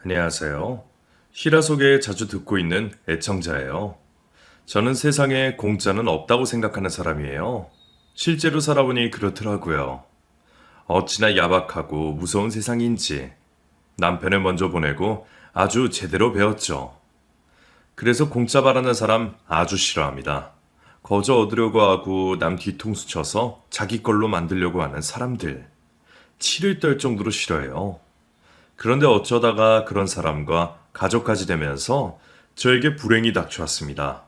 안녕하세요. 실화 속에 자주 듣고 있는 애청자예요. 저는 세상에 공짜는 없다고 생각하는 사람이에요. 실제로 살아보니 그렇더라고요. 어찌나 야박하고 무서운 세상인지 남편을 먼저 보내고 아주 제대로 배웠죠. 그래서 공짜 바라는 사람 아주 싫어합니다. 거저 얻으려고 하고 남 뒤통수 쳐서 자기 걸로 만들려고 하는 사람들. 치를 떨 정도로 싫어해요. 그런데 어쩌다가 그런 사람과 가족까지 되면서 저에게 불행이 닥쳐왔습니다.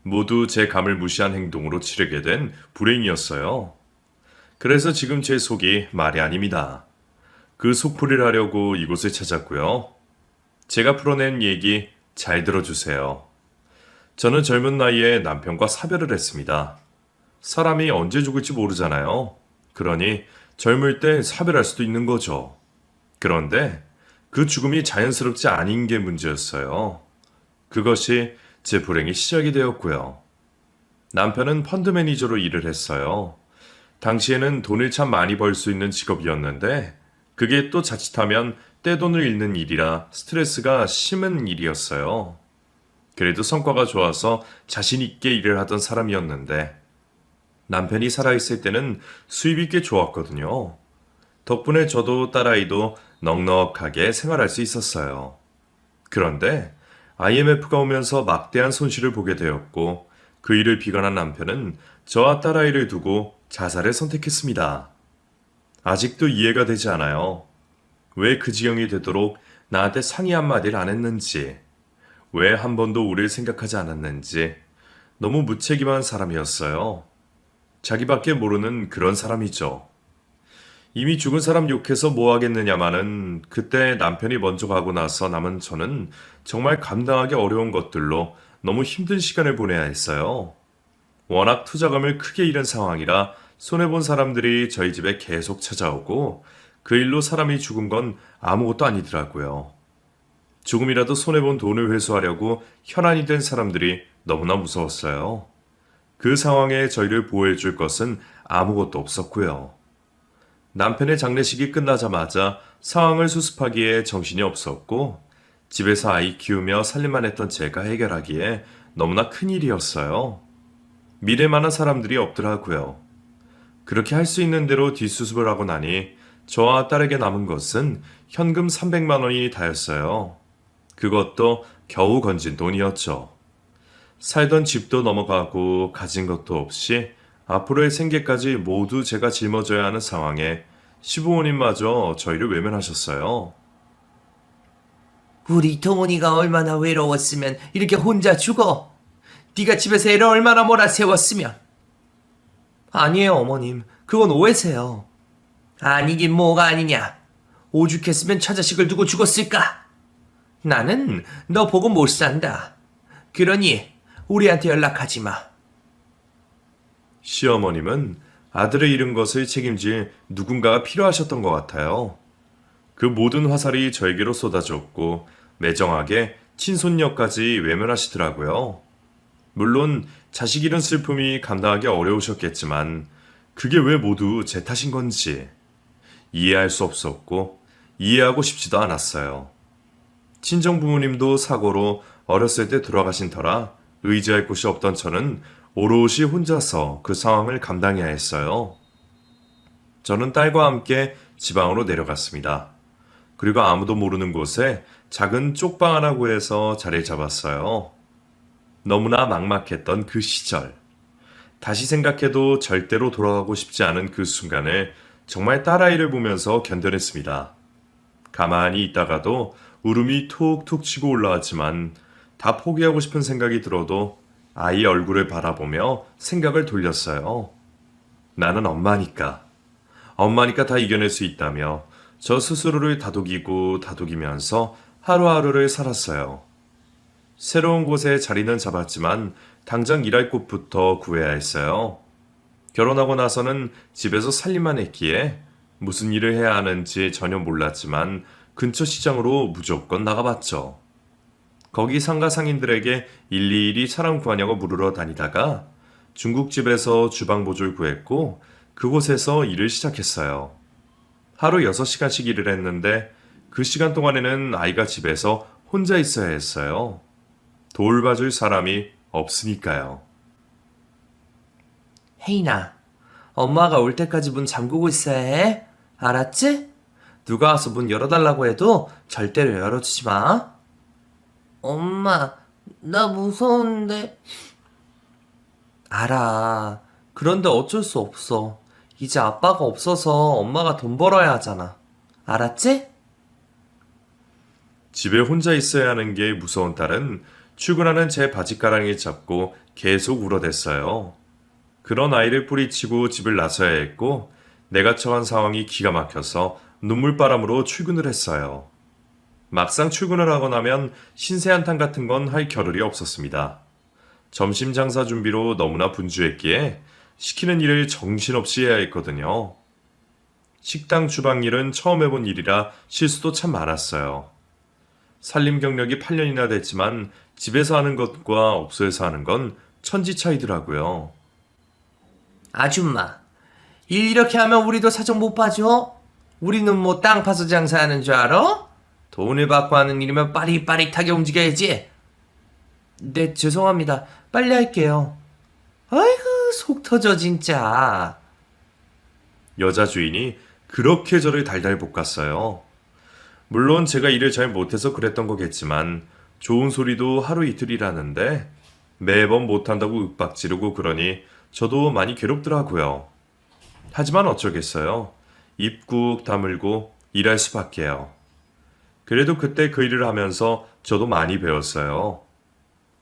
모두 제 감을 무시한 행동으로 치르게 된 불행이었어요. 그래서 지금 제 속이 말이 아닙니다. 그 속풀이를 하려고 이곳을 찾았고요. 제가 풀어낸 얘기 잘 들어주세요. 저는 젊은 나이에 남편과 사별을 했습니다. 사람이 언제 죽을지 모르잖아요. 그러니 젊을 때 사별할 수도 있는 거죠. 그런데 그 죽음이 자연스럽지 않은 게 문제였어요. 그것이 제 불행의 시작이 되었고요. 남편은 펀드 매니저로 일을 했어요. 당시에는 돈을 참 많이 벌 수 있는 직업이었는데 그게 또 자칫하면 떼돈을 잃는 일이라 스트레스가 심한 일이었어요. 그래도 성과가 좋아서 자신 있게 일을 하던 사람이었는데 남편이 살아있을 때는 수입이 꽤 좋았거든요. 덕분에 저도 딸아이도 넉넉하게 생활할 수 있었어요. 그런데 IMF가 오면서 막대한 손실을 보게 되었고 그 일을 비관한 남편은 저와 딸아이를 두고 자살을 선택했습니다. 아직도 이해가 되지 않아요. 왜 그 지경이 되도록 나한테 상의 한마디를 안 했는지, 왜 한 번도 우리를 생각하지 않았는지 너무 무책임한 사람이었어요. 자기밖에 모르는 그런 사람이죠. 이미 죽은 사람 욕해서 뭐 하겠느냐마는 그때 남편이 먼저 가고 나서 남은 저는 정말 감당하기 어려운 것들로 너무 힘든 시간을 보내야 했어요. 워낙 투자금을 크게 잃은 상황이라 손해본 사람들이 저희 집에 계속 찾아오고 그 일로 사람이 죽은 건 아무것도 아니더라고요. 조금이라도 손해본 돈을 회수하려고 현안이 된 사람들이 너무나 무서웠어요. 그 상황에 저희를 보호해줄 것은 아무것도 없었고요. 남편의 장례식이 끝나자마자 상황을 수습하기에 정신이 없었고 집에서 아이 키우며 살림만 했던 제가 해결하기에 너무나 큰일이었어요. 믿을 만한 사람들이 없더라고요. 그렇게 할 수 있는 대로 뒷수습을 하고 나니 저와 딸에게 남은 것은 현금 300만 원이 다였어요. 그것도 겨우 건진 돈이었죠. 살던 집도 넘어가고 가진 것도 없이 앞으로의 생계까지 모두 제가 짊어져야 하는 상황에 시부모님마저 저희를 외면하셨어요. 우리 동원이가 얼마나 외로웠으면 이렇게 혼자 죽어. 네가 집에서 애를 얼마나 몰아세웠으면. 아니에요, 어머님. 그건 오해세요. 아니긴 뭐가 아니냐. 오죽했으면 처자식을 두고 죽었을까? 나는 너 보고 못 산다. 그러니 우리한테 연락하지 마. 시어머님은 아들을 잃은 것을 책임질 누군가가 필요하셨던 것 같아요. 그 모든 화살이 저에게로 쏟아졌고 매정하게 친손녀까지 외면하시더라고요. 물론 자식 잃은 슬픔이 감당하기 어려우셨겠지만 그게 왜 모두 제 탓인 건지 이해할 수 없었고 이해하고 싶지도 않았어요. 친정 부모님도 사고로 어렸을 때 돌아가신 터라 의지할 곳이 없던 저는 오롯이 혼자서 그 상황을 감당해야 했어요. 저는 딸과 함께 지방으로 내려갔습니다. 그리고 아무도 모르는 곳에 작은 쪽방 하나 구해서 자리를 잡았어요. 너무나 막막했던 그 시절. 다시 생각해도 절대로 돌아가고 싶지 않은 그 순간을 정말 딸아이를 보면서 견뎌냈습니다. 가만히 있다가도 울음이 툭툭 치고 올라왔지만 다 포기하고 싶은 생각이 들어도 아이 얼굴을 바라보며 생각을 돌렸어요. 나는 엄마니까. 엄마니까 다 이겨낼 수 있다며 저 스스로를 다독이고 다독이면서 하루하루를 살았어요. 새로운 곳에 자리는 잡았지만 당장 일할 곳부터 구해야 했어요. 결혼하고 나서는 집에서 살림만 했기에 무슨 일을 해야 하는지 전혀 몰랐지만 근처 시장으로 무조건 나가봤죠. 거기 상가 상인들에게 일일이 사람 구하냐고 물으러 다니다가 중국집에서 주방보조를 구했고 그곳에서 일을 시작했어요. 하루 6시간씩 일을 했는데 그 시간 동안에는 아이가 집에서 혼자 있어야 했어요. 돌봐줄 사람이 없으니까요. 혜인아, 엄마가 올 때까지 문 잠그고 있어야 해. 알았지? 누가 와서 문 열어달라고 해도 절대로 열어주지 마. 엄마, 나 무서운데. 알아. 그런데 어쩔 수 없어. 이제 아빠가 없어서 엄마가 돈 벌어야 하잖아. 알았지? 집에 혼자 있어야 하는 게 무서운 딸은 출근하는 제 바지가랑이 잡고 계속 울어댔어요. 그런 아이를 뿌리치고 집을 나서야 했고 내가 처한 상황이 기가 막혀서 눈물바람으로 출근을 했어요. 막상 출근을 하고 나면 신세 한탄 같은 건 할 겨를이 없었습니다. 점심 장사 준비로 너무나 분주했기에 시키는 일을 정신없이 해야 했거든요. 식당 주방 일은 처음 해본 일이라 실수도 참 많았어요. 살림 경력이 8년이나 됐지만 집에서 하는 것과 업소에서 하는 건 천지 차이더라고요. 아줌마, 일 이렇게 하면 우리도 사정 못 봐줘? 우리는 뭐 땅 파서 장사하는 줄 알아? 돈을 받고 하는 일이면 빠릿빠릿하게 움직여야지. 네, 죄송합니다. 빨리 할게요. 아이고, 속 터져 진짜. 여자 주인이 그렇게 저를 달달 볶았어요. 물론 제가 일을 잘 못해서 그랬던 거겠지만 좋은 소리도 하루 이틀이라는데 매번 못한다고 윽박 지르고 그러니 저도 많이 괴롭더라고요. 하지만 어쩌겠어요. 입 꾹 다물고 일할 수밖에요. 그래도 그때 그 일을 하면서 저도 많이 배웠어요.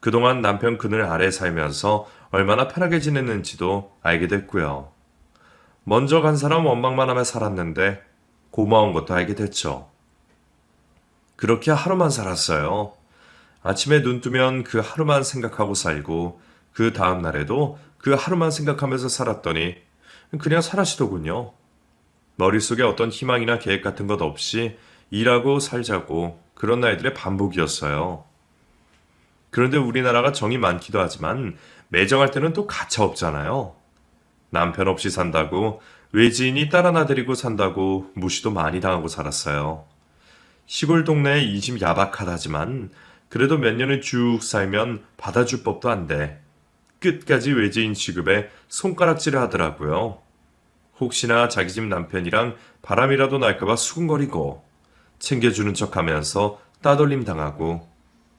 그동안 남편 그늘 아래 살면서 얼마나 편하게 지냈는지도 알게 됐고요. 먼저 간 사람 원망만 하며 살았는데 고마운 것도 알게 됐죠. 그렇게 하루만 살았어요. 아침에 눈 뜨면 그 하루만 생각하고 살고 그 다음 날에도 그 하루만 생각하면서 살았더니 그냥 사라지더군요. 머릿속에 어떤 희망이나 계획 같은 것 없이 일하고 살자고 그런 날들의 반복이었어요. 그런데 우리나라가 정이 많기도 하지만 매정할 때는 또 가차없잖아요. 남편 없이 산다고 외지인이 딸 하나 데리고 산다고 무시도 많이 당하고 살았어요. 시골 동네에 인심 야박하다지만 그래도 몇 년을 쭉 살면 받아줄 법도 한데 끝까지 외지인 취급에 손가락질을 하더라고요. 혹시나 자기 집 남편이랑 바람이라도 날까봐 수군거리고 챙겨주는 척하면서 따돌림 당하고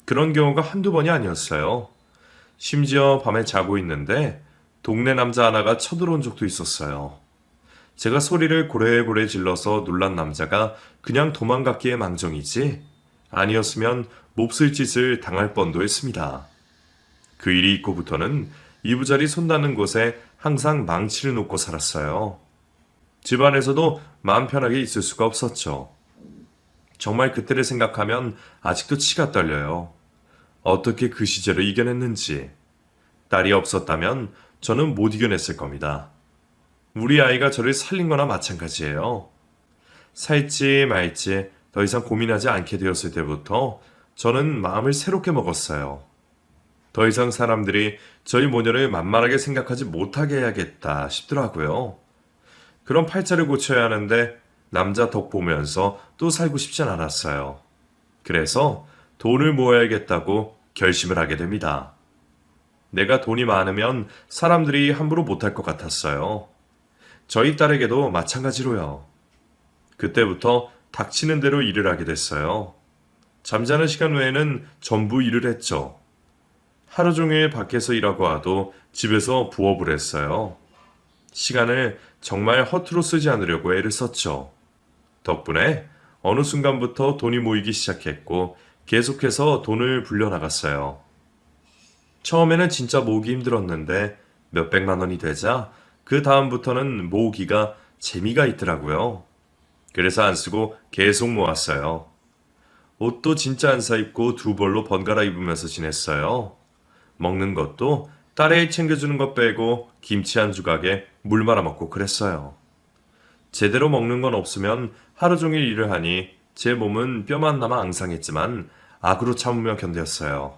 그런 경우가 한두 번이 아니었어요. 심지어 밤에 자고 있는데 동네 남자 하나가 쳐들어온 적도 있었어요. 제가 소리를 고래고래 질러서 놀란 남자가 그냥 도망갔기에 망정이지 아니었으면 몹쓸 짓을 당할 뻔도 했습니다. 그 일이 있고부터는 이부자리 손 닿는 곳에 항상 망치를 놓고 살았어요. 집안에서도 마음 편하게 있을 수가 없었죠. 정말 그때를 생각하면 아직도 치가 떨려요. 어떻게 그 시절을 이겨냈는지. 딸이 없었다면 저는 못 이겨냈을 겁니다. 우리 아이가 저를 살린 거나 마찬가지예요. 살지 말지 더 이상 고민하지 않게 되었을 때부터 저는 마음을 새롭게 먹었어요. 더 이상 사람들이 저희 모녀를 만만하게 생각하지 못하게 해야겠다 싶더라고요. 그런 팔자를 고쳐야 하는데 남자 덕 보면서 또 살고 싶진 않았어요. 그래서 돈을 모아야겠다고 결심을 하게 됩니다. 내가 돈이 많으면 사람들이 함부로 못할 것 같았어요. 저희 딸에게도 마찬가지로요. 그때부터 닥치는 대로 일을 하게 됐어요. 잠자는 시간 외에는 전부 일을 했죠. 하루 종일 밖에서 일하고 와도 집에서 부업을 했어요. 시간을 정말 허투루 쓰지 않으려고 애를 썼죠. 덕분에 어느 순간부터 돈이 모이기 시작했고 계속해서 돈을 불려나갔어요. 처음에는 진짜 모으기 힘들었는데 몇백만 원이 되자 그 다음부터는 모으기가 재미가 있더라고요. 그래서 안 쓰고 계속 모았어요. 옷도 진짜 안 사 입고 두 벌로 번갈아 입으면서 지냈어요. 먹는 것도 딸애 챙겨주는 것 빼고 김치 한 조각에 물 말아 먹고 그랬어요. 제대로 먹는 건 없으면 하루 종일 일을 하니 제 몸은 뼈만 남아 앙상했지만 악으로 참으며 견뎠어요.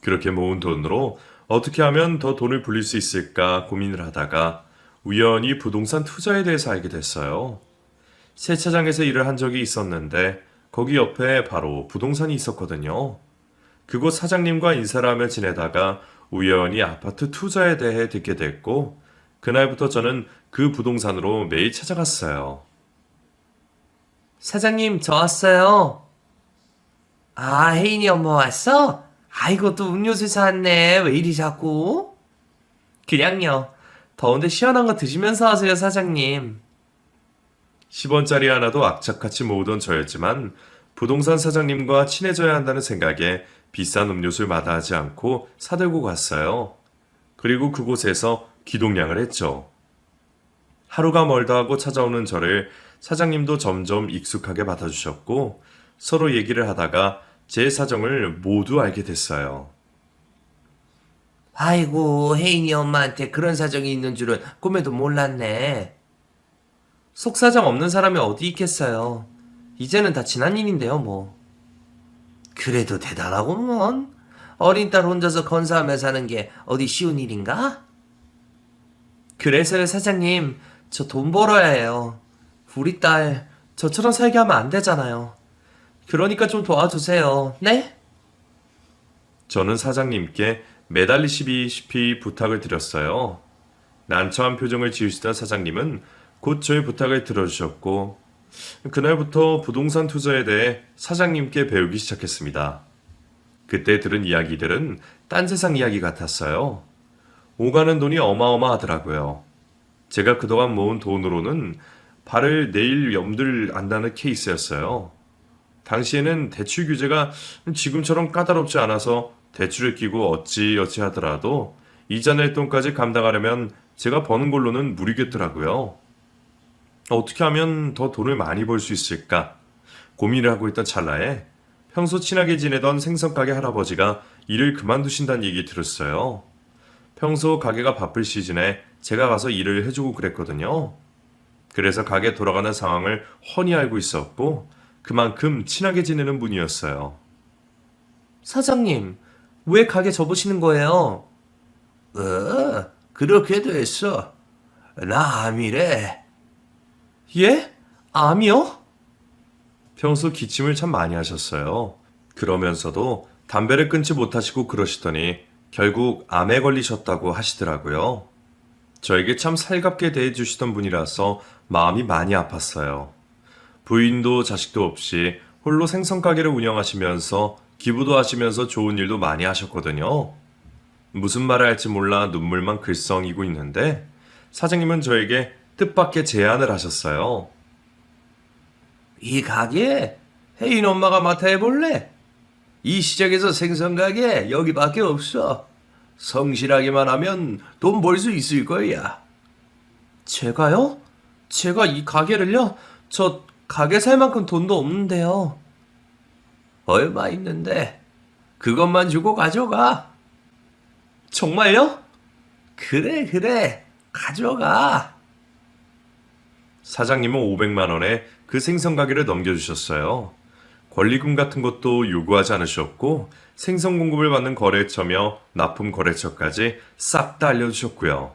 그렇게 모은 돈으로 어떻게 하면 더 돈을 불릴 수 있을까 고민을 하다가 우연히 부동산 투자에 대해서 알게 됐어요. 세차장에서 일을 한 적이 있었는데 거기 옆에 바로 부동산이 있었거든요. 그곳 사장님과 인사를 하며 지내다가 우연히 아파트 투자에 대해 듣게 됐고, 그날부터 저는 그 부동산으로 매일 찾아갔어요. 사장님, 저 왔어요. 아, 혜인이 엄마 왔어? 아이고, 또 음료수 사왔네. 왜 이리 자꾸? 그냥요. 더운데 시원한 거 드시면서 하세요, 사장님. 10원짜리 하나도 악착같이 모으던 저였지만 부동산 사장님과 친해져야 한다는 생각에 비싼 음료수를 마다하지 않고 사들고 갔어요. 그리고 그곳에서 기동량을 했죠. 하루가 멀다 하고 찾아오는 저를 사장님도 점점 익숙하게 받아주셨고 서로 얘기를 하다가 제 사정을 모두 알게 됐어요. 아이고, 혜인이 엄마한테 그런 사정이 있는 줄은 꿈에도 몰랐네. 속사정 없는 사람이 어디 있겠어요. 이제는 다 지난 일인데요, 뭐. 그래도 대단하구먼. 어린 딸 혼자서 건사하며 사는 게 어디 쉬운 일인가? 그래서요, 사장님. 저 돈 벌어야 해요. 우리 딸 저처럼 살게 하면 안 되잖아요. 그러니까 좀 도와주세요. 네? 저는 사장님께 매달리시다시피 부탁을 드렸어요. 난처한 표정을 지으시던 사장님은 곧 저의 부탁을 들어주셨고 그날부터 부동산 투자에 대해 사장님께 배우기 시작했습니다. 그때 들은 이야기들은 딴 세상 이야기 같았어요. 오가는 돈이 어마어마하더라고요. 제가 그동안 모은 돈으로는 발을 내일 염들 안다는 케이스였어요. 당시에는 대출 규제가 지금처럼 까다롭지 않아서 대출을 끼고 어찌어찌 하더라도 이자 낼 돈까지 감당하려면 제가 버는 걸로는 무리겠더라고요. 어떻게 하면 더 돈을 많이 벌 수 있을까 고민을 하고 있던 찰나에 평소 친하게 지내던 생선가게 할아버지가 일을 그만두신다는 얘기 들었어요. 평소 가게가 바쁠 시즌에 제가 가서 일을 해주고 그랬거든요. 그래서 가게 돌아가는 상황을 훤히 알고 있었고 그만큼 친하게 지내는 분이었어요. 사장님, 왜 가게 접으시는 거예요? 그렇게 됐어. 나 암이래. 예? 암이요? 평소 기침을 참 많이 하셨어요. 그러면서도 담배를 끊지 못하시고 그러시더니 결국 암에 걸리셨다고 하시더라고요. 저에게 참 살갑게 대해주시던 분이라서 마음이 많이 아팠어요. 부인도 자식도 없이 홀로 생선가게를 운영하시면서 기부도 하시면서 좋은 일도 많이 하셨거든요. 무슨 말을 할지 몰라 눈물만 글썽이고 있는데 사장님은 저에게 뜻밖의 제안을 하셨어요. 이 가게 혜인 엄마가 맡아 해볼래? 이 시장에서 생선 가게 여기밖에 없어. 성실하게만 하면 돈 벌 수 있을 거야. 제가요? 제가 이 가게를요? 저 가게 살 만큼 돈도 없는데요. 얼마 있는데 그것만 주고 가져가. 정말요? 그래. 가져가. 사장님은 500만 원에 그 생선가게를 넘겨주셨어요. 권리금 같은 것도 요구하지 않으셨고 생선 공급을 받는 거래처며 납품 거래처까지 싹 다 알려주셨고요.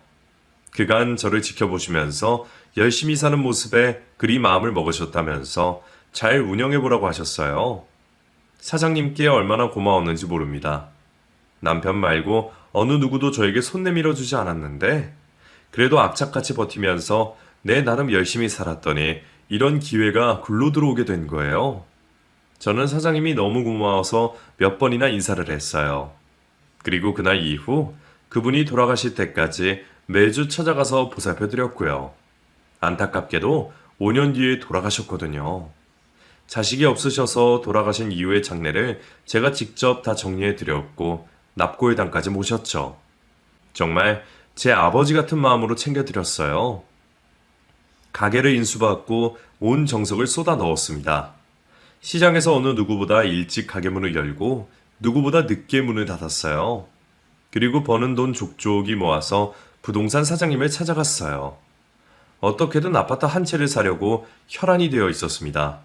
그간 저를 지켜보시면서 열심히 사는 모습에 그리 마음을 먹으셨다면서 잘 운영해보라고 하셨어요. 사장님께 얼마나 고마웠는지 모릅니다. 남편 말고 어느 누구도 저에게 손 내밀어 주지 않았는데 그래도 악착같이 버티면서 내 나름 열심히 살았더니 이런 기회가 굴러 들어오게 된 거예요. 저는 사장님이 너무 고마워서 몇 번이나 인사를 했어요. 그리고 그날 이후 그분이 돌아가실 때까지 매주 찾아가서 보살펴 드렸고요. 안타깝게도 5년 뒤에 돌아가셨거든요. 자식이 없으셔서 돌아가신 이후의 장례를 제가 직접 다 정리해 드렸고 납고회당까지 모셨죠. 정말 제 아버지 같은 마음으로 챙겨드렸어요. 가게를 인수받고 온 정석을 쏟아 넣었습니다. 시장에서 어느 누구보다 일찍 가게 문을 열고 누구보다 늦게 문을 닫았어요. 그리고 버는 돈 족족이 모아서 부동산 사장님을 찾아갔어요. 어떻게든 아파트 한 채를 사려고 혈안이 되어 있었습니다.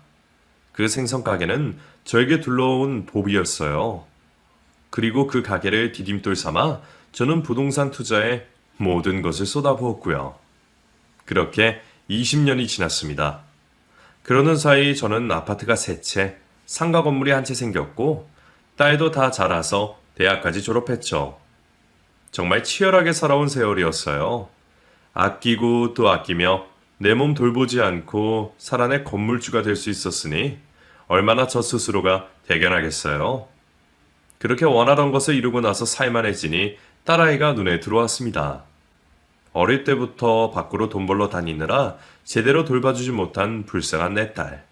그 생선 가게는 저에게 둘러온 복이었어요. 그리고 그 가게를 디딤돌 삼아 저는 부동산 투자에 모든 것을 쏟아부었고요. 그렇게 20년이 지났습니다. 그러는 사이 저는 아파트가 3채, 상가 건물이 한 채 생겼고 딸도 다 자라서 대학까지 졸업했죠. 정말 치열하게 살아온 세월이었어요. 아끼고 또 아끼며 내 몸 돌보지 않고 살아내 건물주가 될 수 있었으니 얼마나 저 스스로가 대견하겠어요. 그렇게 원하던 것을 이루고 나서 살만해지니 딸아이가 눈에 들어왔습니다. 어릴 때부터 밖으로 돈 벌러 다니느라 제대로 돌봐주지 못한 불쌍한 내 딸.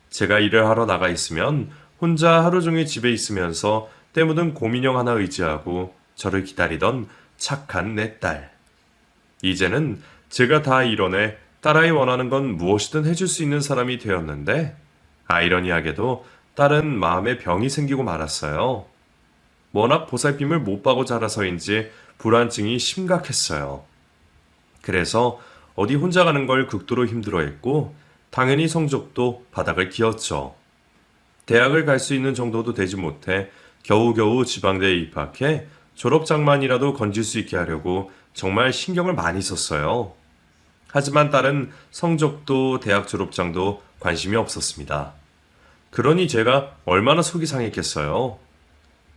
제가 일을 하러 나가 있으면 혼자 하루 종일 집에 있으면서 때 묻은 곰인형 하나 의지하고 저를 기다리던 착한 내 딸. 이제는 제가 다 이뤄내 딸아이 원하는 건 무엇이든 해줄 수 있는 사람이 되었는데 아이러니하게도 딸은 마음에 병이 생기고 말았어요. 워낙 보살핌을 못 받고 자라서인지 불안증이 심각했어요. 그래서 어디 혼자 가는 걸 극도로 힘들어했고 당연히 성적도 바닥을 기었죠. 대학을 갈 수 있는 정도도 되지 못해 겨우겨우 지방대에 입학해 졸업장만이라도 건질 수 있게 하려고 정말 신경을 많이 썼어요. 하지만 딸은 성적도 대학 졸업장도 관심이 없었습니다. 그러니 제가 얼마나 속이 상했겠어요.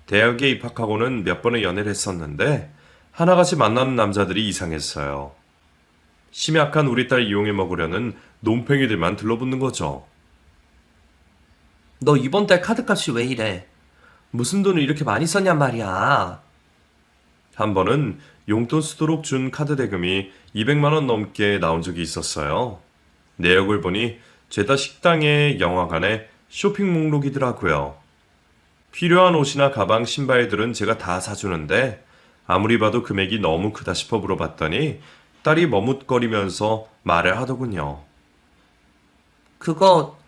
대학에 입학하고는 몇 번의 연애를 했었는데 하나같이 만나는 남자들이 이상했어요. 심약한 우리 딸 이용해 먹으려는 논팽이들만 들러붙는 거죠. 너 이번 달 카드값이 왜 이래? 무슨 돈을 이렇게 많이 썼냔 말이야. 한 번은 용돈 쓰도록 준 카드 대금이 200만 원 넘게 나온 적이 있었어요. 내역을 보니 죄다 식당에 영화관에 쇼핑 목록이더라고요. 필요한 옷이나 가방, 신발들은 제가 다 사주는데 아무리 봐도 금액이 너무 크다 싶어 물어봤더니 딸이 머뭇거리면서 말을 하더군요. 그거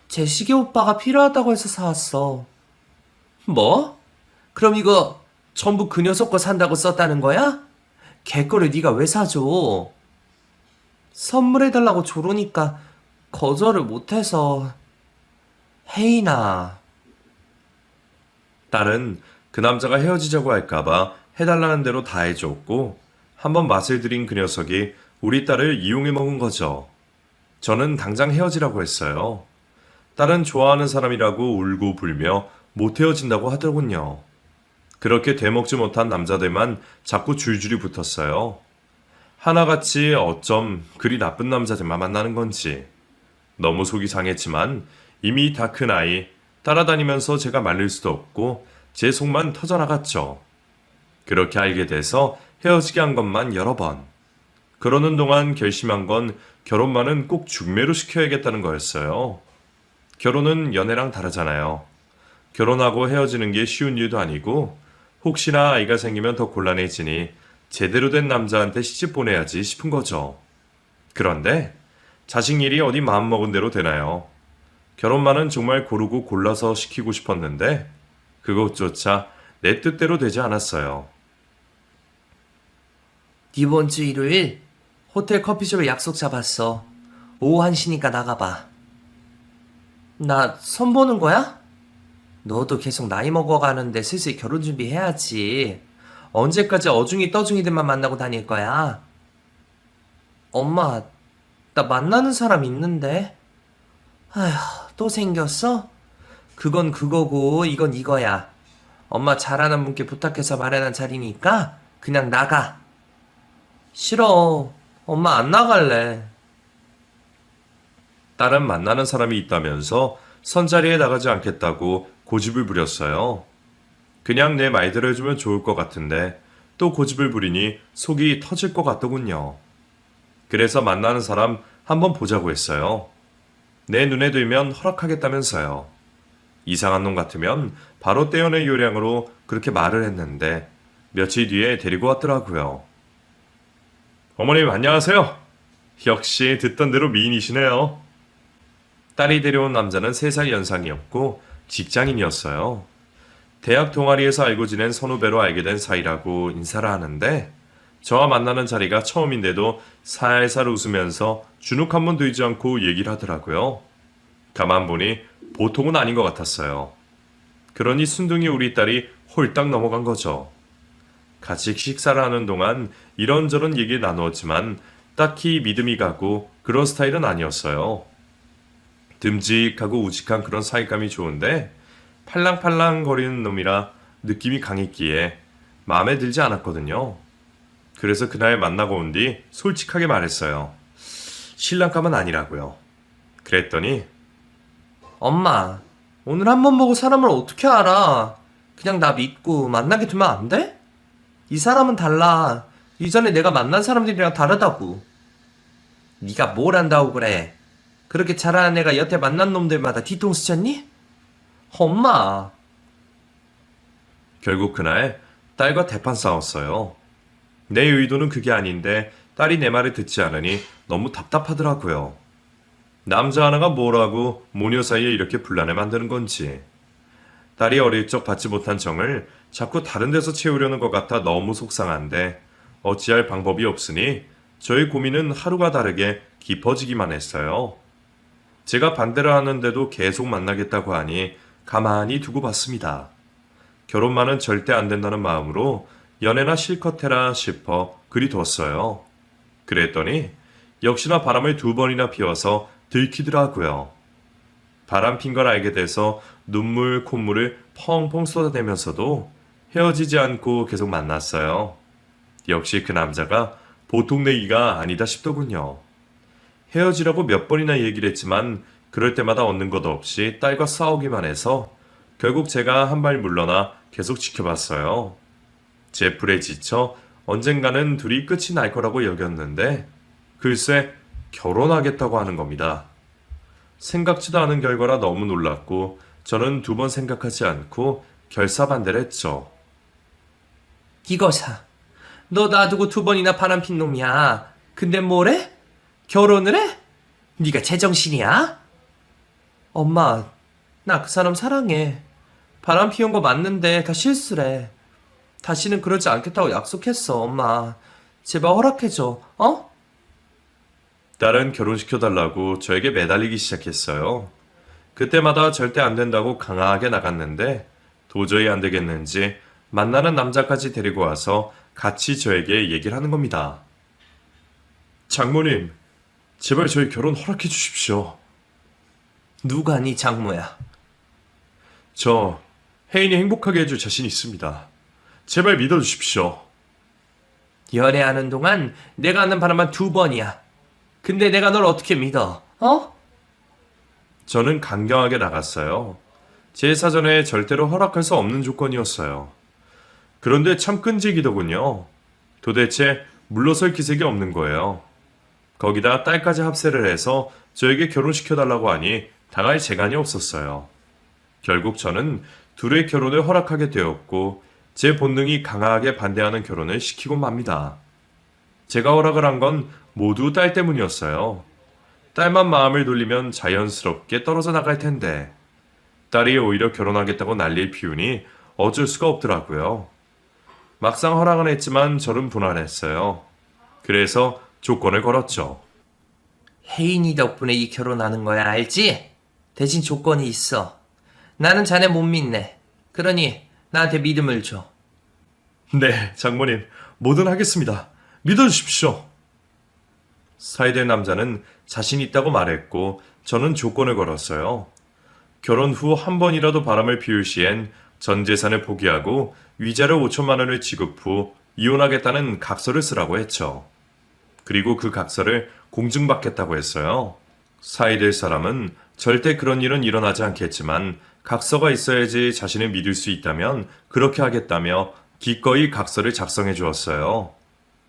제식이 오빠가 필요하다고 해서 사왔어. 뭐? 그럼 이거 전부 그 녀석 거 산다고 썼다는 거야? 걔 거를 네가 왜 사줘? 선물해달라고 조르니까 거절을 못해서. 혜인아. 딸은 그 남자가 헤어지자고 할까봐 해달라는 대로 다 해줬고 한번 맛을 들인 그 녀석이 우리 딸을 이용해 먹은 거죠. 저는 당장 헤어지라고 했어요. 딸은 좋아하는 사람이라고 울고 불며 못 헤어진다고 하더군요. 그렇게 되먹지 못한 남자들만 자꾸 줄줄이 붙었어요. 하나같이 어쩜 그리 나쁜 남자들만 만나는 건지. 너무 속이 상했지만 이미 다 큰 아이 따라다니면서 제가 말릴 수도 없고 제 속만 터져나갔죠. 그렇게 알게 돼서 헤어지게 한 것만 여러 번. 그러는 동안 결심한 건 결혼만은 꼭 중매로 시켜야겠다는 거였어요. 결혼은 연애랑 다르잖아요. 결혼하고 헤어지는 게 쉬운 일도 아니고 혹시나 아이가 생기면 더 곤란해지니 제대로 된 남자한테 시집 보내야지 싶은 거죠. 그런데 자식 일이 어디 마음먹은 대로 되나요? 결혼만은 정말 고르고 골라서 시키고 싶었는데 그것조차 내 뜻대로 되지 않았어요. 이번 주 일요일 호텔 커피숍에 약속 잡았어. 오후 1시니까 나가봐. 나 선보는 거야? 너도 계속 나이 먹어가는데 슬슬 결혼 준비해야지. 언제까지 어중이 떠중이들만 만나고 다닐 거야? 엄마, 나 만나는 사람 있는데. 아휴, 또 생겼어? 그건 그거고 이건 이거야. 엄마 잘하는 분께 부탁해서 마련한 자리니까 그냥 나가. 싫어. 엄마 안 나갈래. 딸은 만나는 사람이 있다면서 선자리에 나가지 않겠다고 고집을 부렸어요. 그냥 내 말대로 해주면 좋을 것 같은데 또 고집을 부리니 속이 터질 것 같더군요. 그래서 만나는 사람 한번 보자고 했어요. 내 눈에 들면 허락하겠다면서요. 이상한 놈 같으면 바로 떼어낼 요량으로 그렇게 말을 했는데 며칠 뒤에 데리고 왔더라고요. 어머님 안녕하세요. 역시 듣던 대로 미인이시네요. 딸이 데려온 남자는 3살 연상이었고 직장인이었어요. 대학 동아리에서 알고 지낸 선후배로 알게 된 사이라고 인사를 하는데 저와 만나는 자리가 처음인데도 살살 웃으면서 주눅 한 번 들지 않고 얘기를 하더라고요. 가만 보니 보통은 아닌 것 같았어요. 그러니 순둥이 우리 딸이 홀딱 넘어간 거죠. 같이 식사를 하는 동안 이런저런 얘기 나누었지만 딱히 믿음이 가고 그런 스타일은 아니었어요. 듬직하고 우직한 그런 사이감이 좋은데 팔랑팔랑 거리는 놈이라 느낌이 강했기에 마음에 들지 않았거든요. 그래서 그날 만나고 온 뒤 솔직하게 말했어요. 신랑감은 아니라고요. 그랬더니 엄마, 오늘 한 번 보고 사람을 어떻게 알아? 그냥 나 믿고 만나게 두면 안 돼? 이 사람은 달라. 이전에 내가 만난 사람들이랑 다르다고. 네가 뭘 안다고 그래? 그렇게 잘하는 애가 여태 만난 놈들마다 뒤통수 쳤니? 엄마. 결국 그날 딸과 대판 싸웠어요. 내 의도는 그게 아닌데 딸이 내 말을 듣지 않으니 너무 답답하더라고요. 남자 하나가 뭐라고 모녀 사이에 이렇게 분란을 만드는 건지. 딸이 어릴 적 받지 못한 정을 자꾸 다른 데서 채우려는 것 같아 너무 속상한데 어찌할 방법이 없으니 저의 고민은 하루가 다르게 깊어지기만 했어요. 제가 반대를 하는데도 계속 만나겠다고 하니 가만히 두고 봤습니다. 결혼만은 절대 안 된다는 마음으로 연애나 실컷 해라 싶어 그리 뒀어요. 그랬더니 역시나 바람을 2번이나 피워서 들키더라고요. 바람 핀 걸 알게 돼서 눈물, 콧물을 펑펑 쏟아내면서도 헤어지지 않고 계속 만났어요. 역시 그 남자가 보통 내기가 아니다 싶더군요. 헤어지라고 몇 번이나 얘기를 했지만 그럴 때마다 얻는 것 없이 딸과 싸우기만 해서 결국 제가 한 발 물러나 계속 지켜봤어요. 제 불에 지쳐 언젠가는 둘이 끝이 날 거라고 여겼는데 글쎄 결혼하겠다고 하는 겁니다. 생각지도 않은 결과라 너무 놀랐고 저는 2번 생각하지 않고 결사반대를 했죠. 이거사. 너 놔두고 2번이나 바람핀 놈이야. 근데 뭐래? 결혼을 해? 네가 제정신이야? 엄마, 나 그 사람 사랑해. 바람 피운 거 맞는데 다 실수래. 다시는 그러지 않겠다고 약속했어, 엄마. 제발 허락해줘, 어? 딸은 결혼시켜달라고 저에게 매달리기 시작했어요. 그때마다 절대 안 된다고 강하게 나갔는데 도저히 안 되겠는지 만나는 남자까지 데리고 와서 같이 저에게 얘기를 하는 겁니다. 장모님, 제발 저희 결혼 허락해 주십시오. 누가 네 장모야? 저 혜인이 행복하게 해줄 자신 있습니다. 제발 믿어주십시오. 연애하는 동안 내가 하는 바람만 2번이야. 근데 내가 널 어떻게 믿어, 어? 저는 강경하게 나갔어요. 제 사전에 절대로 허락할 수 없는 조건이었어요. 그런데 참 끈질기더군요. 도대체 물러설 기색이 없는 거예요. 거기다 딸까지 합세를 해서 저에게 결혼시켜달라고 하니 당할 재간이 없었어요. 결국 저는 둘의 결혼을 허락하게 되었고 제 본능이 강하게 반대하는 결혼을 시키고 맙니다. 제가 허락을 한 건 모두 딸 때문이었어요. 딸만 마음을 돌리면 자연스럽게 떨어져 나갈 텐데 딸이 오히려 결혼하겠다고 난리를 피우니 어쩔 수가 없더라고요. 막상 허락은 했지만 저는 분한했어요. 그래서 조건을 걸었죠. 혜인이 덕분에 이 결혼하는 거야, 알지? 대신 조건이 있어. 나는 자네 못 믿네. 그러니 나한테 믿음을 줘. 네, 장모님, 뭐든 하겠습니다. 믿어주십시오. 사이될 남자는 자신 있다고 말했고 저는 조건을 걸었어요. 결혼 후 한 번이라도 바람을 피울 시엔 전 재산을 포기하고 위자료 5천만 원을 지급 후 이혼하겠다는 각서를 쓰라고 했죠. 그리고 그 각서를 공증받겠다고 했어요. 사이될 사람은 절대 그런 일은 일어나지 않겠지만 각서가 있어야지 자신을 믿을 수 있다면 그렇게 하겠다며 기꺼이 각서를 작성해 주었어요.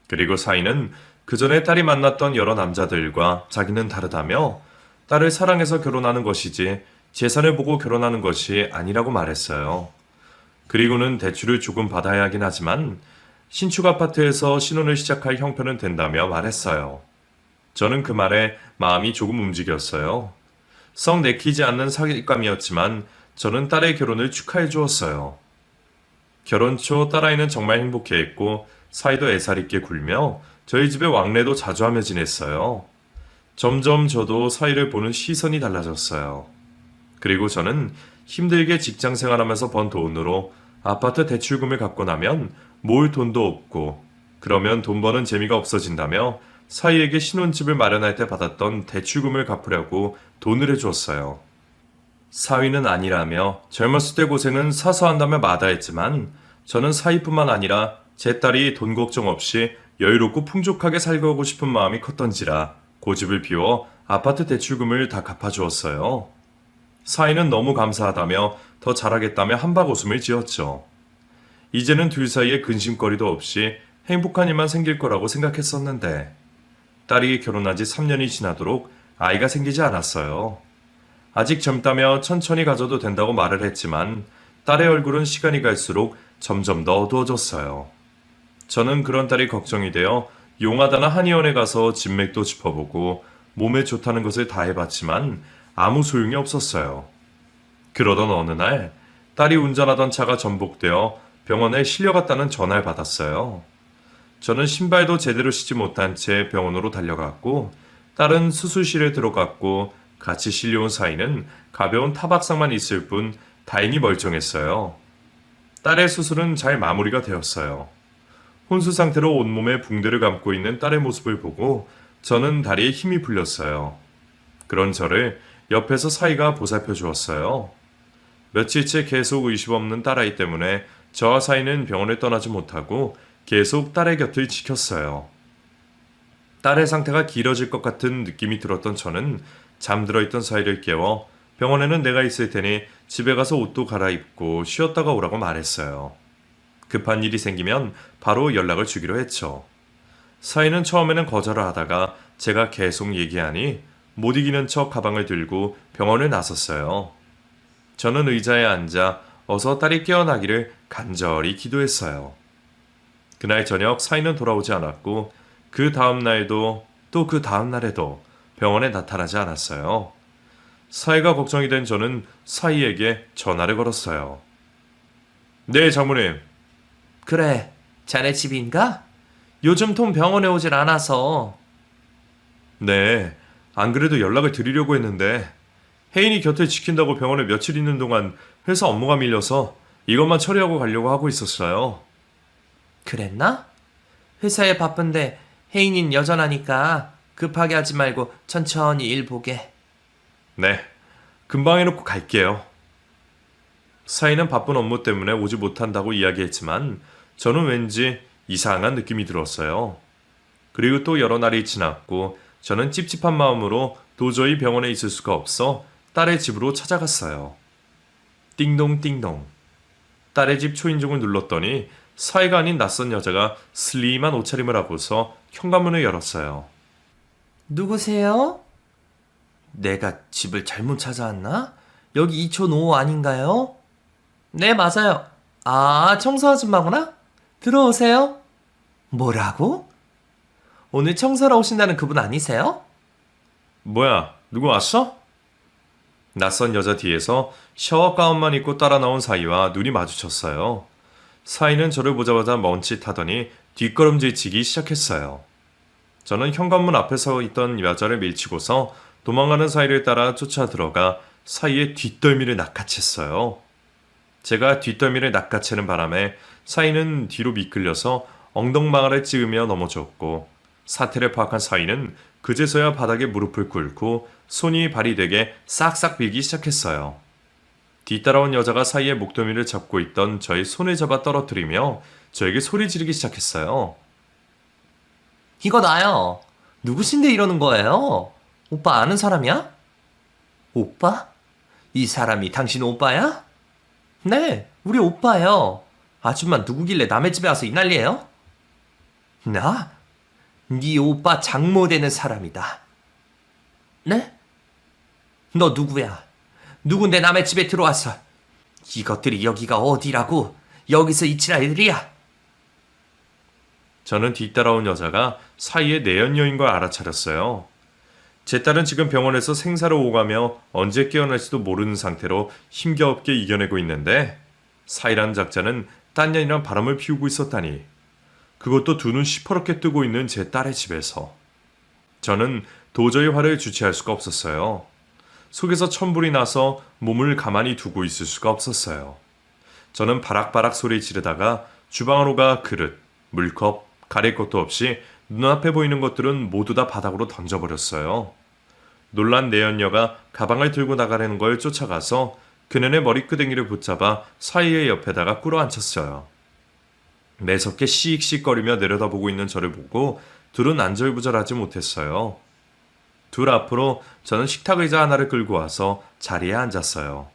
그리고 사이는 그 전에 딸이 만났던 여러 남자들과 자기는 다르다며 딸을 사랑해서 결혼하는 것이지 재산을 보고 결혼하는 것이 아니라고 말했어요. 그리고는 대출을 조금 받아야 하긴 하지만 신축 아파트에서 신혼을 시작할 형편은 된다며 말했어요. 저는 그 말에 마음이 조금 움직였어요. 썩 내키지 않는 사귐감이었지만 저는 딸의 결혼을 축하해 주었어요. 결혼 초 딸아이는 정말 행복해했고 사이도 애살 있게 굴며 저희 집에 왕래도 자주 하며 지냈어요. 점점 저도 사이를 보는 시선이 달라졌어요. 그리고 저는 힘들게 직장 생활하면서 번 돈으로 아파트 대출금을 갚고 나면 모을 돈도 없고 그러면 돈 버는 재미가 없어진다며 사위에게 신혼집을 마련할 때 받았던 대출금을 갚으려고 돈을 해주었어요. 사위는 아니라며 젊었을 때 고생은 사서 한다며 마다했지만 저는 사위뿐만 아니라 제 딸이 돈 걱정 없이 여유롭고 풍족하게 살고 싶은 마음이 컸던지라 고집을 피워 아파트 대출금을 다 갚아주었어요. 사위는 너무 감사하다며 더 잘하겠다며 한박 웃음을 지었죠. 이제는 둘 사이에 근심거리도 없이 행복한 일만 생길 거라고 생각했었는데 딸이 결혼한 지 3년이 지나도록 아이가 생기지 않았어요. 아직 젊다며 천천히 가져도 된다고 말을 했지만 딸의 얼굴은 시간이 갈수록 점점 더 어두워졌어요. 저는 그런 딸이 걱정이 되어 용하다나 한의원에 가서 진맥도 짚어보고 몸에 좋다는 것을 다 해봤지만 아무 소용이 없었어요. 그러던 어느 날 딸이 운전하던 차가 전복되어 병원에 실려갔다는 전화를 받았어요. 저는 신발도 제대로 신지 못한 채 병원으로 달려갔고 딸은 수술실에 들어갔고 같이 실려온 사이는 가벼운 타박상만 있을 뿐 다행히 멀쩡했어요. 딸의 수술은 잘 마무리가 되었어요. 혼수 상태로 온몸에 붕대를 감고 있는 딸의 모습을 보고 저는 다리에 힘이 풀렸어요. 그런 저를 옆에서 사이가 보살펴 주었어요. 며칠째 계속 의심 없는 딸아이 때문에 저와 사이는 병원을 떠나지 못하고 계속 딸의 곁을 지켰어요. 딸의 상태가 길어질 것 같은 느낌이 들었던 저는 잠들어 있던 사이를 깨워 병원에는 내가 있을 테니 집에 가서 옷도 갈아입고 쉬었다가 오라고 말했어요. 급한 일이 생기면 바로 연락을 주기로 했죠. 사이는 처음에는 거절을 하다가 제가 계속 얘기하니 못 이기는 척 가방을 들고 병원을 나섰어요. 저는 의자에 앉아 어서 딸이 깨어나기를 간절히 기도했어요. 그날 저녁 사이는 돌아오지 않았고 그 다음 날도 또 그 다음 날에도 병원에 나타나지 않았어요. 사이가 걱정이 된 저는 사이에게 전화를 걸었어요. 네, 장모님. 그래, 자네 집인가? 요즘 통 병원에 오질 않아서. 네, 안 그래도 연락을 드리려고 했는데 혜인이 곁을 지킨다고 병원에 며칠 있는 동안 회사 업무가 밀려서 이것만 처리하고 가려고 하고 있었어요. 그랬나? 회사에 바쁜데 혜인인 여전하니까 급하게 하지 말고 천천히 일 보게. 네, 금방 해놓고 갈게요. 사이는 바쁜 업무 때문에 오지 못한다고 이야기했지만 저는 왠지 이상한 느낌이 들었어요. 그리고 또 여러 날이 지났고 저는 찝찝한 마음으로 도저히 병원에 있을 수가 없어 딸의 집으로 찾아갔어요. 띵동띵동. 딸의 집 초인종을 눌렀더니 사이가 아닌 낯선 여자가 슬림한 옷차림을 하고서 현관문을 열었어요. 누구세요? 내가 집을 잘못 찾아왔나? 여기 2촌5 아닌가요? 네, 맞아요. 아, 청소 아줌마구나? 들어오세요. 뭐라고? 오늘 청소하러 오신다는 그분 아니세요? 뭐야, 누구 왔어? 낯선 여자 뒤에서 샤워 가운만 입고 따라 나온 사이와 눈이 마주쳤어요. 사이는 저를 보자마자 멈칫하더니 뒷걸음질치기 시작했어요. 저는 현관문 앞에 서 있던 여자를 밀치고서 도망가는 사이를 따라 쫓아 들어가 사이의 뒷덜미를 낚아챘어요. 제가 뒷덜미를 낚아채는 바람에 사이는 뒤로 미끌려서 엉덩방아를 찌으며 넘어졌고 사태를 파악한 사이는 그제서야 바닥에 무릎을 꿇고 손이 발이 되게 싹싹 빌기 시작했어요. 뒤따라온 여자가 사이의 목덜미를 잡고 있던 저의 손을 잡아 떨어뜨리며 저에게 소리 지르기 시작했어요. 이거 나요. 누구신데 이러는 거예요? 오빠 아는 사람이야? 오빠? 이 사람이 당신 오빠야? 네, 우리 오빠예요. 아줌마 누구길래 남의 집에 와서 이 난리예요? 나? 네 오빠 장모 되는 사람이다. 네? 너 누구야? 누군데 남의 집에 들어왔어? 이것들이 여기가 어디라고? 여기서 이치랄 일이야? 저는 뒤따라온 여자가 사이의 내연녀인 걸 알아차렸어요. 제 딸은 지금 병원에서 생사를 오가며 언제 깨어날지도 모르는 상태로 힘겹게 이겨내고 있는데 사이라는 작자는 딴 년이랑 바람을 피우고 있었다니. 그것도 두 눈 시퍼렇게 뜨고 있는 제 딸의 집에서. 저는 도저히 화를 주체할 수가 없었어요. 속에서 천불이 나서 몸을 가만히 두고 있을 수가 없었어요. 저는 바락바락 소리 지르다가 주방으로 가 그릇, 물컵, 가릴 것도 없이 눈앞에 보이는 것들은 모두 다 바닥으로 던져버렸어요. 놀란 내연녀가 가방을 들고 나가려는 걸 쫓아가서 그년의 머리끄댕이를 붙잡아 사이의 옆에다가 꿇어앉혔어요. 매섭게 씩씩거리며 내려다보고 있는 저를 보고 둘은 안절부절하지 못했어요. 둘 앞으로 저는 식탁의자 하나를 끌고 와서 자리에 앉았어요.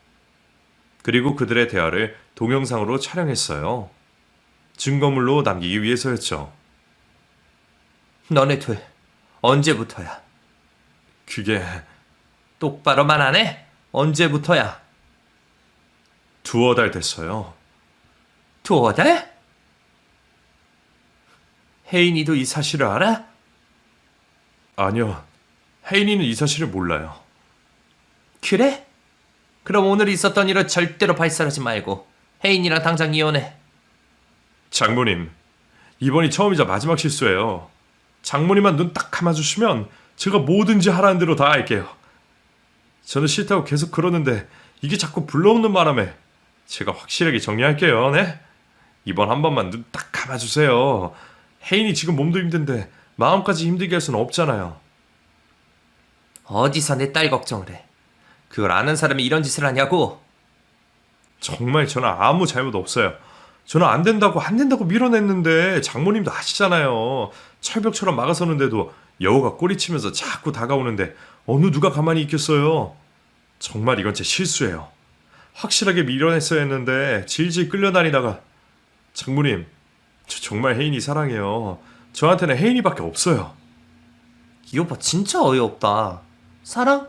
그리고 그들의 대화를 동영상으로 촬영했어요. 증거물로 남기기 위해서였죠. 너네 둘 언제부터야? 그게 똑바로만 안 해? 언제부터야? 두어 달 됐어요. 두어 달? 혜인이도 이 사실을 알아? 아니요. 혜인이는 이 사실을 몰라요. 그래? 그럼 오늘 있었던 일을 절대로 발설하지 말고 혜인이랑 당장 이혼해. 장모님, 이번이 처음이자 마지막 실수예요. 장모님만 눈 딱 감아주시면 제가 뭐든지 하라는 대로 다 할게요. 저는 싫다고 계속 그러는데 이게 자꾸 불러오는 바람에 제가 확실하게 정리할게요. 네? 이번 한 번만 눈 딱 감아주세요. 혜인이 지금 몸도 힘든데 마음까지 힘들게 할 수는 없잖아요. 어디서 내 딸 걱정을 해. 그걸 아는 사람이 이런 짓을 하냐고. 정말 저는 아무 잘못 없어요. 저는 안 된다고 밀어냈는데 장모님도 아시잖아요. 철벽처럼 막아서는데도 여우가 꼬리치면서 자꾸 다가오는데 어느 누가 가만히 있겠어요. 정말 이건 제 실수예요. 확실하게 밀어냈어야 했는데 질질 끌려다니다가 장모님, 저 정말 혜인이 사랑해요. 저한테는 혜인이밖에 없어요. 이 오빠 진짜 어이없다. 사랑?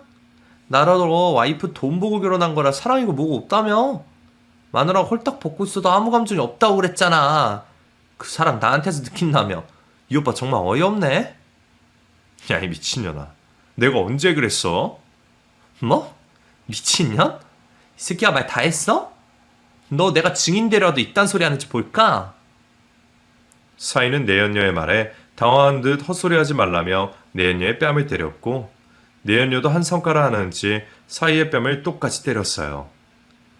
나라도 와이프 돈 보고 결혼한 거라 사랑이고 뭐고 없다며? 마누라 홀딱 벗고 있어도 아무 감정이 없다고 그랬잖아. 그 사랑 나한테서 느낀다며. 이 오빠 정말 어이없네. 야, 이 미친년아. 내가 언제 그랬어? 뭐? 미친년? 이 새끼야 말 다 했어? 너 내가 증인되려도 이딴 소리 하는지 볼까? 사이는 내연녀의 말에 당황한 듯 헛소리하지 말라며 내연녀의 뺨을 때렸고 내연녀도 한 성가라 하는지 사이의 뺨을 똑같이 때렸어요.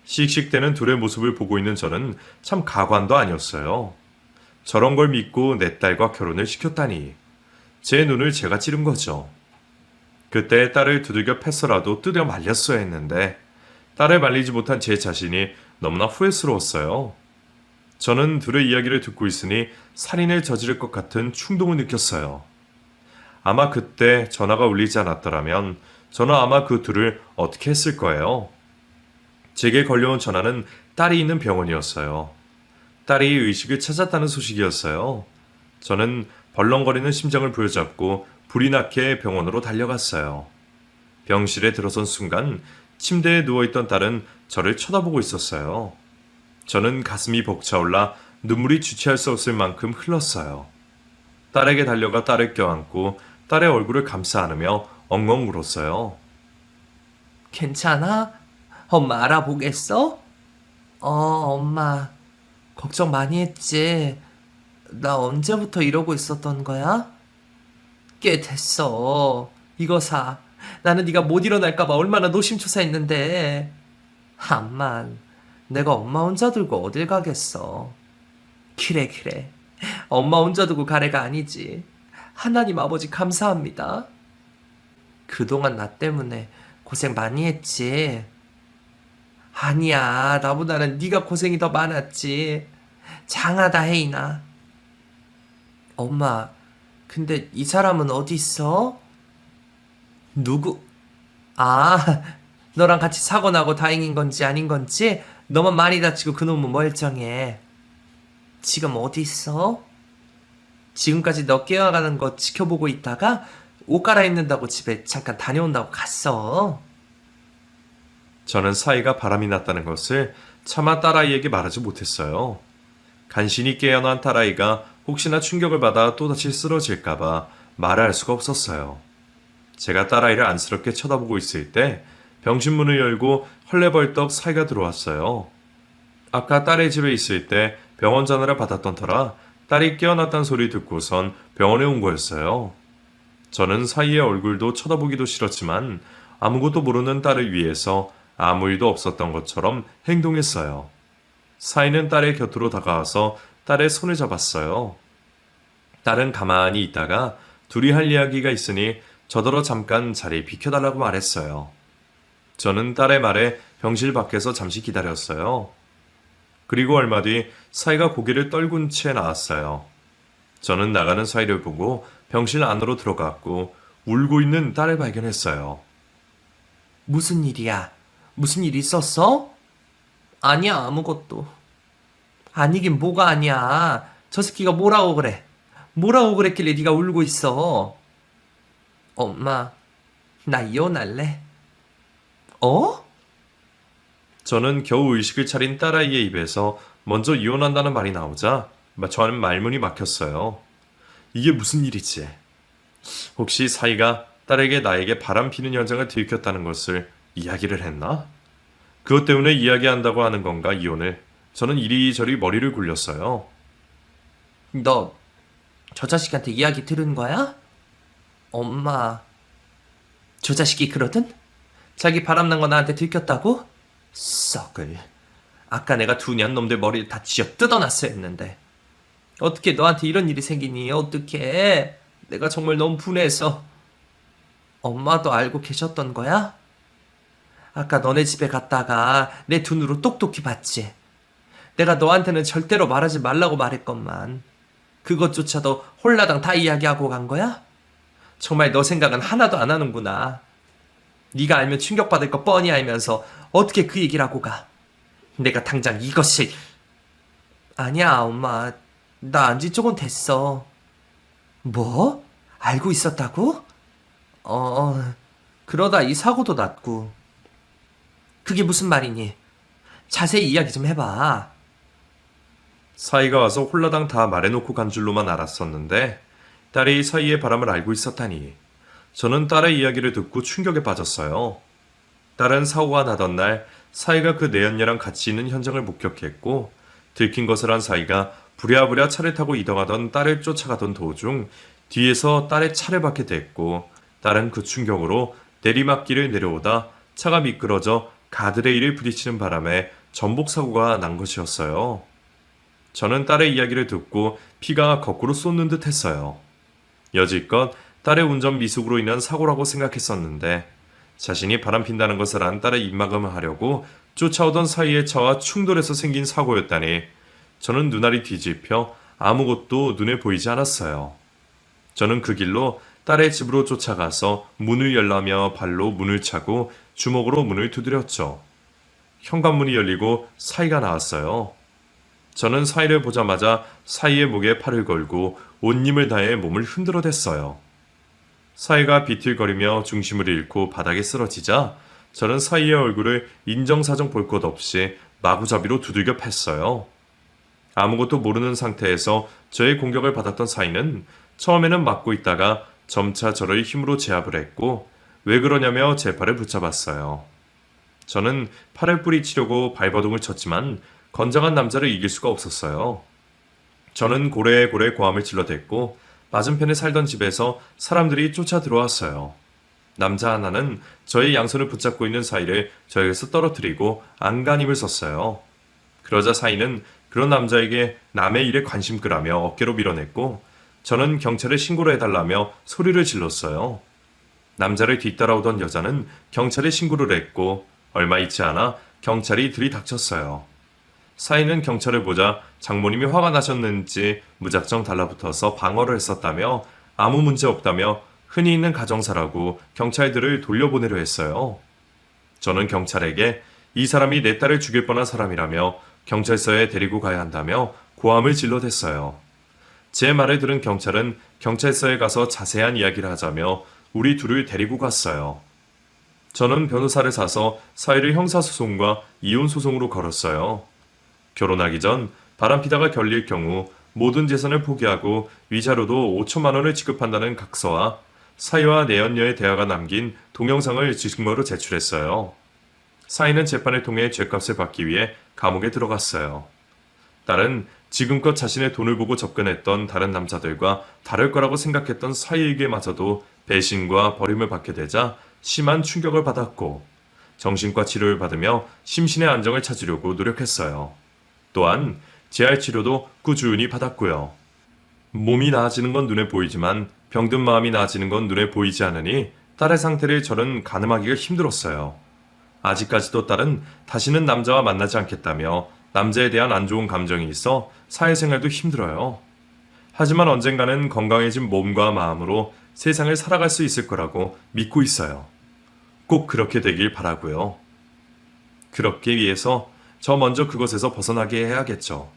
씩씩대는 둘의 모습을 보고 있는 저는 참 가관도 아니었어요. 저런 걸 믿고 내 딸과 결혼을 시켰다니. 제 눈을 제가 찌른 거죠. 그때 딸을 두들겨 패서라도 뜯어 말렸어야 했는데 딸을 말리지 못한 제 자신이 너무나 후회스러웠어요. 저는 둘의 이야기를 듣고 있으니 살인을 저지를 것 같은 충동을 느꼈어요. 아마 그때 전화가 울리지 않았더라면 저는 아마 그 둘을 어떻게 했을 거예요. 제게 걸려온 전화는 딸이 있는 병원이었어요. 딸이 의식을 찾았다는 소식이었어요. 저는 벌렁거리는 심장을 부여잡고 불이 나게 병원으로 달려갔어요. 병실에 들어선 순간 침대에 누워있던 딸은 저를 쳐다보고 있었어요. 저는 가슴이 벅차올라 눈물이 주체할 수 없을 만큼 흘렀어요. 딸에게 달려가 딸을 껴안고 딸의 얼굴을 감싸 안으며 엉엉 울었어요. 괜찮아? 엄마 알아보겠어? 엄마 걱정 많이 했지. 나 언제부터 이러고 있었던 거야? 꽤 됐어. 이거 사. 나는 네가 못 일어날까봐 얼마나 노심초사했는데. 암만 내가 엄마 혼자 들고 어딜 가겠어. 그래. 엄마 혼자 두고 가래가 아니지. 하나님 아버지 감사합니다. 그동안 나 때문에 고생 많이 했지. 아니야, 나보다는 네가 고생이 더 많았지. 장하다 혜인아. 엄마, 근데 이 사람은 어디 있어? 누구? 아, 너랑 같이 사고 나고 다행인 건지 아닌 건지 너만 많이 다치고 그놈은 멀쩡해. 지금 어디 있어? 지금까지 너 깨어가는 거 지켜보고 있다가 옷 갈아입는다고 집에 잠깐 다녀온다고 갔어. 저는 사이가 바람이 났다는 것을 차마 딸아이에게 말하지 못했어요. 간신히 깨어난 딸아이가 혹시나 충격을 받아 또다시 쓰러질까봐 말을 할 수가 없었어요. 제가 딸아이를 안쓰럽게 쳐다보고 있을 때 병실문을 열고 헐레벌떡 사이가 들어왔어요. 아까 딸의 집에 있을 때 병원 전화를 받았던 터라 딸이 깨어났다는 소리 듣고선 병원에 온 거였어요. 저는 사이의 얼굴도 쳐다보기도 싫었지만 아무것도 모르는 딸을 위해서 아무 일도 없었던 것처럼 행동했어요. 사이는 딸의 곁으로 다가와서 딸의 손을 잡았어요. 딸은 가만히 있다가 둘이 할 이야기가 있으니 저더러 잠깐 자리 비켜달라고 말했어요. 저는 딸의 말에 병실 밖에서 잠시 기다렸어요. 그리고 얼마 뒤 사이가 고개를 떨군 채 나왔어요. 저는 나가는 사이를 보고 병실 안으로 들어갔고 울고 있는 딸을 발견했어요. 무슨 일이야? 무슨 일 있었어? 아니야, 아무것도. 아니긴 뭐가 아니야. 저 새끼가 뭐라고 그래? 뭐라고 그랬길래 네가 울고 있어? 엄마, 나 이혼할래. 어? 저는 겨우 의식을 차린 딸아이의 입에서 먼저 이혼한다는 말이 나오자 저는 말문이 막혔어요. 이게 무슨 일이지? 혹시 사이가 딸에게 나에게 바람 피는 현장을 들켰다는 것을 이야기를 했나? 그것 때문에 이야기한다고 하는 건가 이혼을? 저는 이리저리 머리를 굴렸어요. 너 저 자식한테 이야기 들은 거야? 엄마, 저 자식이 그러든? 자기 바람난 거 나한테 들켰다고? 썩을. 아까 내가 둔한 놈들 머리를 다 쥐어 뜯어놨어야 했는데. 어떻게 너한테 이런 일이 생기니? 어떻게? 내가 정말 너무 분해서. 엄마도 알고 계셨던 거야? 아까 너네 집에 갔다가 내 두 눈으로 똑똑히 봤지. 내가 너한테는 절대로 말하지 말라고 말했건만 그것조차도 홀라당 다 이야기하고 간 거야? 정말 너 생각은 하나도 안 하는구나. 네가 알면 충격받을 거 뻔히 알면서 어떻게 그 얘기를 하고 가. 내가 당장 이것을. 아니야, 엄마. 나 안지 조금 됐어. 뭐? 알고 있었다고? 그러다 이 사고도 났고. 그게 무슨 말이니? 자세히 이야기 좀 해봐. 사이가 와서 홀라당 다 말해놓고 간 줄로만 알았었는데 딸이 사이의 바람을 알고 있었다니. 저는 딸의 이야기를 듣고 충격에 빠졌어요. 딸은 사고가 나던 날 사이가 그 내연녀랑 같이 있는 현장을 목격했고 들킨 것을 한 사이가 부랴부랴 차를 타고 이동하던 딸을 쫓아가던 도중 뒤에서 딸의 차를 받게 됐고 딸은 그 충격으로 내리막길을 내려오다 차가 미끄러져 가드레일을 부딪히는 바람에 전복 사고가 난 것이었어요. 저는 딸의 이야기를 듣고 피가 거꾸로 쏟는 듯 했어요. 여지껏 딸의 운전 미숙으로 인한 사고라고 생각했었는데 자신이 바람핀다는 것을 안 딸의 입막음을 하려고 쫓아오던 사이의 차와 충돌해서 생긴 사고였다니 저는 눈알이 뒤집혀 아무것도 눈에 보이지 않았어요. 저는 그 길로 딸의 집으로 쫓아가서 문을 열라며 발로 문을 차고 주먹으로 문을 두드렸죠. 현관문이 열리고 사이가 나왔어요. 저는 사이를 보자마자 사이의 목에 팔을 걸고 온 힘을 다해 몸을 흔들어댔어요. 사이가 비틀거리며 중심을 잃고 바닥에 쓰러지자 저는 사이의 얼굴을 인정사정 볼 것 없이 마구잡이로 두들겨 팼어요. 아무것도 모르는 상태에서 저의 공격을 받았던 사이는 처음에는 맞고 있다가 점차 저를 힘으로 제압을 했고 왜 그러냐며 제 팔을 붙잡았어요. 저는 팔을 뿌리치려고 발버둥을 쳤지만 건장한 남자를 이길 수가 없었어요. 저는 고래고래 고함을 질러댔고 맞은편에 살던 집에서 사람들이 쫓아 들어왔어요. 남자 하나는 저의 양손을 붙잡고 있는 사이를 저에게서 떨어뜨리고 안간힘을 썼어요. 그러자 사이는 그런 남자에게 남의 일에 관심 끄라며 어깨로 밀어냈고 저는 경찰에 신고를 해달라며 소리를 질렀어요. 남자를 뒤따라오던 여자는 경찰에 신고를 했고 얼마 있지 않아 경찰이 들이닥쳤어요. 사이는 경찰을 보자 장모님이 화가 나셨는지 무작정 달라붙어서 방어를 했었다며 아무 문제 없다며 흔히 있는 가정사라고 경찰들을 돌려보내려 했어요. 저는 경찰에게 이 사람이 내 딸을 죽일 뻔한 사람이라며 경찰서에 데리고 가야 한다며 고함을 질러댔어요. 제 말을 들은 경찰은 경찰서에 가서 자세한 이야기를 하자며 우리 둘을 데리고 갔어요. 저는 변호사를 사서 사이를 형사소송과 이혼소송으로 걸었어요. 결혼하기 전 바람피다가 결릴 경우 모든 재산을 포기하고 위자료도 5천만 원을 지급한다는 각서와 사이와 내연녀의 대화가 남긴 동영상을 증거로 제출했어요. 사이는 재판을 통해 죗값을 받기 위해 감옥에 들어갔어요. 딸은 지금껏 자신의 돈을 보고 접근했던 다른 남자들과 다를 거라고 생각했던 사이에게마저도 배신과 버림을 받게 되자 심한 충격을 받았고 정신과 치료를 받으며 심신의 안정을 찾으려고 노력했어요. 또한 재활 치료도 꾸준히 받았고요. 몸이 나아지는 건 눈에 보이지만 병든 마음이 나아지는 건 눈에 보이지 않으니 딸의 상태를 저는 가늠하기가 힘들었어요. 아직까지도 딸은 다시는 남자와 만나지 않겠다며 남자에 대한 안 좋은 감정이 있어 사회생활도 힘들어요. 하지만 언젠가는 건강해진 몸과 마음으로 세상을 살아갈 수 있을 거라고 믿고 있어요. 꼭 그렇게 되길 바라고요. 그렇게 위해서 저 먼저 그것에서 벗어나게 해야겠죠.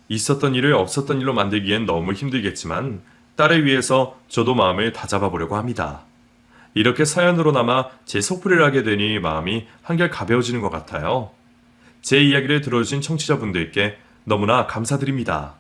있었던 일을 없었던 일로 만들기엔 너무 힘들겠지만 딸을 위해서 저도 마음을 다잡아 보려고 합니다. 이렇게 사연으로나마 제 속풀이를 하게 되니 마음이 한결 가벼워지는 것 같아요. 제 이야기를 들어주신 청취자분들께 너무나 감사드립니다.